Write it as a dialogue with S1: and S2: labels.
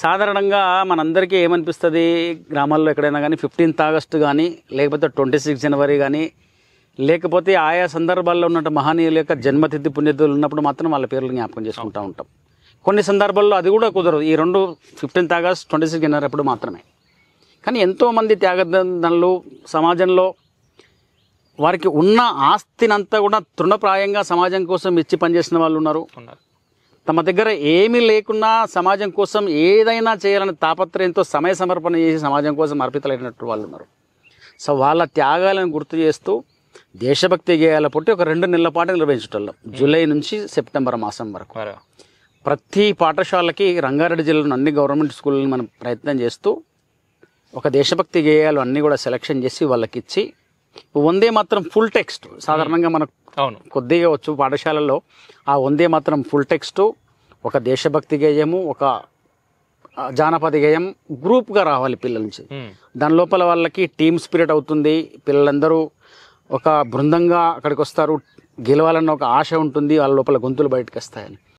S1: సాధారణంగా మనందరికీ ఏమనిపిస్తుంది, గ్రామాల్లో ఎక్కడైనా కానీ 15th ఆగస్టు కానీ, లేకపోతే 26 జనవరి కానీ, లేకపోతే ఆయా సందర్భాల్లో ఉన్నట్టు మహనీయుల యొక్క జన్మతిథి పుణ్యతిథులు ఉన్నప్పుడు మాత్రం వాళ్ళ పేర్లు జ్ఞాపకం చేసుకుంటూ ఉంటాం. కొన్ని సందర్భాల్లో అది కూడా కుదరదు. ఈ రెండు 15th ఆగస్ట్ 26 జనవరి అప్పుడు మాత్రమే. కానీ ఎంతోమంది త్యాగదనులు సమాజంలో వారికి ఉన్న ఆస్తినంతా కూడా తృణప్రాయంగా సమాజం కోసం ఇచ్చి పనిచేసిన వాళ్ళు ఉన్నారు. తమ దగ్గర ఏమీ లేకున్నా సమాజం కోసం ఏదైనా చేయాలని తాపత్రయంతో సమయ సమర్పణ చేసి సమాజం కోసం అర్పితలైనట్టు వాళ్ళు ఉన్నారు. సో వాళ్ళ త్యాగాలను గుర్తు చేస్తూ దేశభక్తి గేయాల పుట్టి ఒక 2 నెలల పాటు నిర్వహించటం, జూలై నుంచి సెప్టెంబర్ మాసం వరకు ప్రతి పాఠశాలకి రంగారెడ్డి జిల్లాలో అన్ని గవర్నమెంట్ స్కూళ్ళని మనం ప్రయత్నం చేస్తూ ఒక దేశభక్తి గేయాలు అన్నీ కూడా సెలెక్షన్ చేసి వాళ్ళకి ఇచ్చి, వందే మాత్రం ఫుల్ టెక్స్ట్ సాధారణంగా మనకు కొద్దిగా వచ్చు పాఠశాలల్లో, ఆ వందే మాత్రం ఫుల్ టెక్స్ట్, ఒక దేశభక్తి గేయము, ఒక జానపద గేయం గ్రూప్గా రావాలి పిల్లల నుంచి. దాని లోపల వాళ్ళకి టీమ్ స్పిరిట్ అవుతుంది. పిల్లలందరూ ఒక బృందంగా అక్కడికి వస్తారు, గెలవాలన్న ఒక ఆశ ఉంటుంది, వాళ్ళ లోపల గొంతులు బయటకు వస్తాయని.